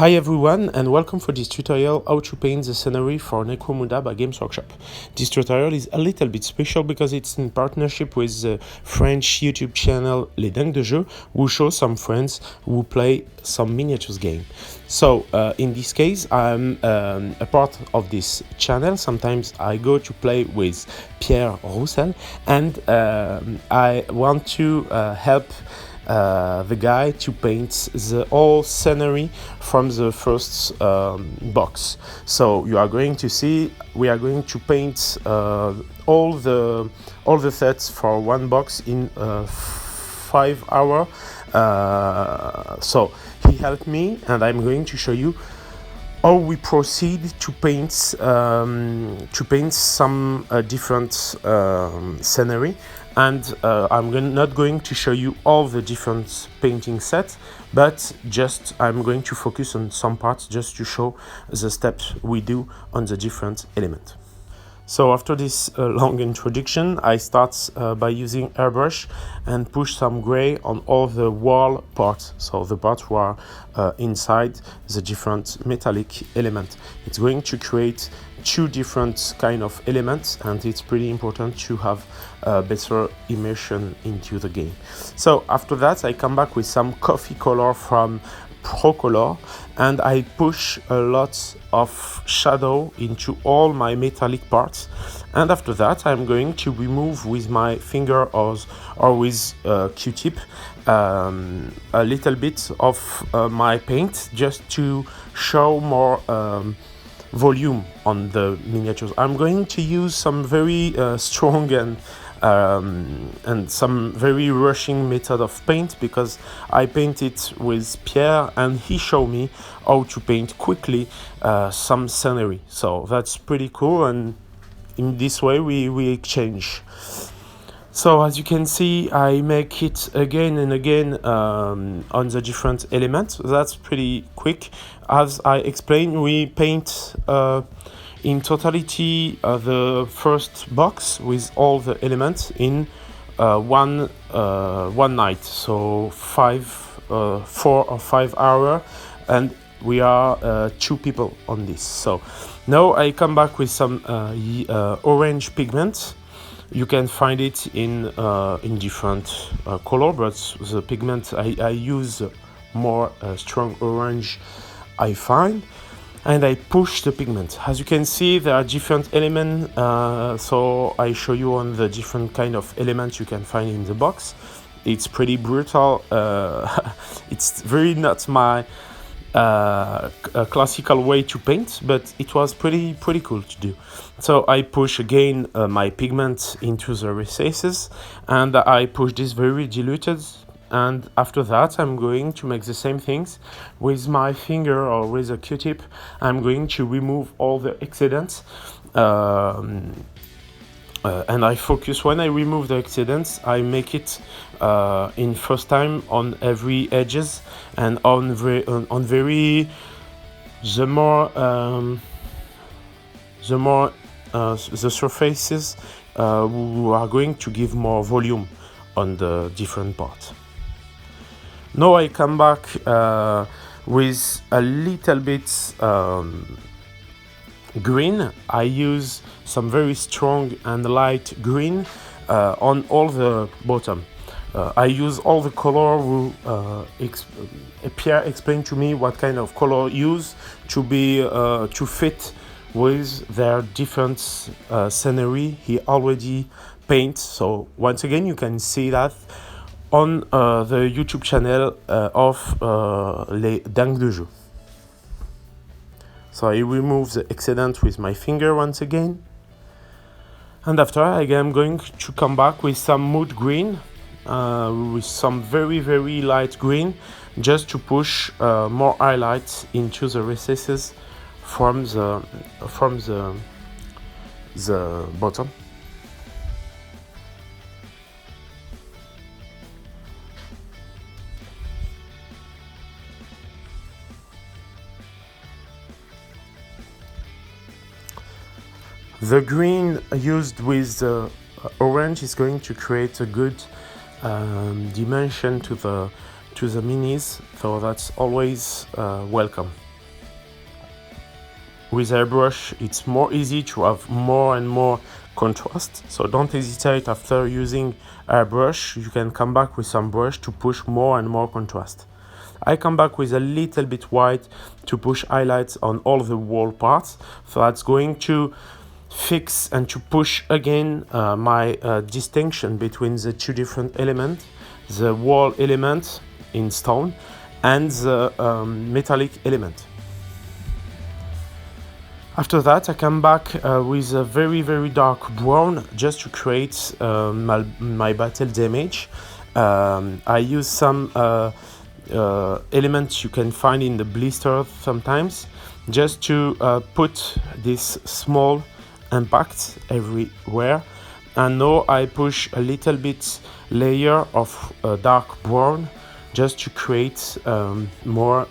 Hi everyone and welcome for this tutorial how to paint the scenery for Necromunda by Games Workshop. This tutorial is a little bit special because it's in partnership with the French YouTube channel Dingues de Jeu, who show some friends who play some miniatures game. So in this case I'm a part of this channel. Sometimes I go to play with Pierre and I want to help the guy to paint the whole scenery from the first box. So you are going to see we are going to paint all the sets for one box in 5 hours. So he helped me and I'm going to show you how we proceed to paint some different scenery. And I'm not going to show you all the different painting sets, but just I'm going to focus on some parts just to show the steps we do on the different elements. So after this long introduction, I start by using airbrush and push some gray on all the wall parts, so the parts who are inside the different metallic elements. It's going to create two different kind of elements, and it's pretty important to have better immersion into the game. So after that, I come back with some coffee color from Pro Color, and I push a lot of shadow into all my metallic parts. And after that, I'm going to remove with my finger or with Q-tip a little bit of my paint just to show more volume on the miniatures. I'm going to use some very strong and some very rushing method of paint because I painted with Pierre and he showed me how to paint quickly some scenery. So that's pretty cool, and in this way we exchange. So as you can see, I make it again and again on the different elements. That's pretty quick. As I explained, we paint in totality the first box with all the elements in one night, so 4 or 5 hours, and we are 2 people on this. So now I come back with some orange pigment. You can find it in different color, but the pigment I use more strong orange, I find, and I push the pigment. As you can see, there are different elements, so I show you on the different kind of elements you can find in the box. It's pretty brutal. It's very not my a classical way to paint, but it was pretty cool to do. So I push again my pigment into the recesses, and I push this very diluted, and after that I'm going to make the same things with my finger or with a Q-tip. I'm going to remove all the excedents, and I focus. When I remove the excedents, I make it in first time on every edges, and on very the more the surfaces who are going to give more volume on the different parts. Now I come back with a little bit green. I use some very strong and light green on all the bottom. I use all the color. Pierre explained to me what kind of color use to be to fit with their different scenery he already paints. So once again, you can see that on the YouTube channel of les Dingues de Jeu. So I remove the excedent with my finger once again, and after I am going to come back with some mood green, with some very light green, just to push more highlights into the recesses from the bottom. The green used with the orange is going to create a good dimension to the minis, so that's always welcome. with airbrush it's more easy to have more and more contrast, so don't hesitate after using airbrush. You can come back with some brush to push more and more contrast. I come back with a little bit white to push highlights on all the wall parts, so that's going to fix and to push again my distinction between the two different elements, the wall element in stone and the metallic element. After that, I come back with a very dark brown just to create my battle damage. I use some elements you can find in the blister sometimes, just to put this small impact everywhere. And now I push a little bit layer of dark brown just to create more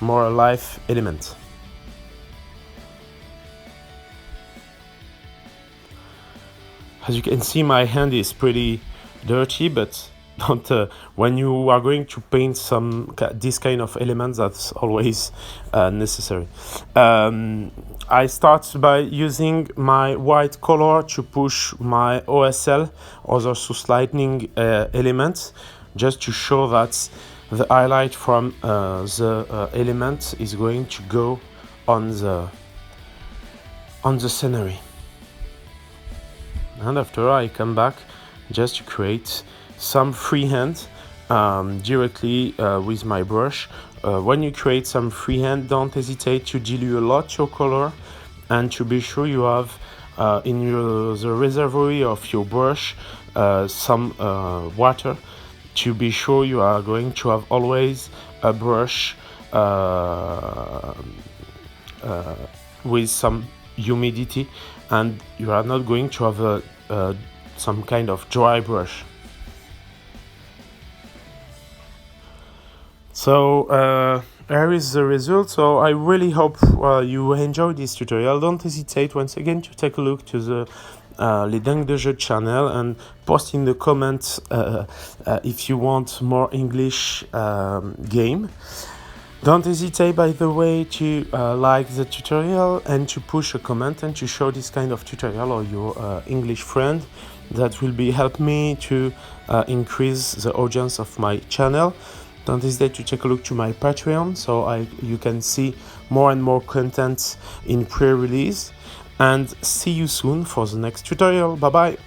life element. As you can see, my hand is pretty dirty, but don't when you are going to paint this kind of elements, that's always necessary. I start by using my white color to push my OSL, other source lightning elements, just to show that the highlight from the element is going to go on the scenery. And after I come back just to create some freehand directly with my brush. When you create some freehand, don't hesitate to dilute a lot your color and to be sure you have in the reservoir of your brush some water, to be sure you are going to have always a brush with some humidity, and you are not going to have some kind of dry brush. So here is the result. So I really hope you enjoyed this tutorial. Don't hesitate once again to take a look to the Les Dingues de Jeu channel and post in the comments if you want more English game. Don't hesitate, by the way, to like the tutorial and to push a comment and to show this kind of tutorial or your English friend. That will help me to increase the audience of my channel. Don't hesitate to take a look to my Patreon, so you can see more and more content in pre-release. And see you soon for the next tutorial. Bye bye.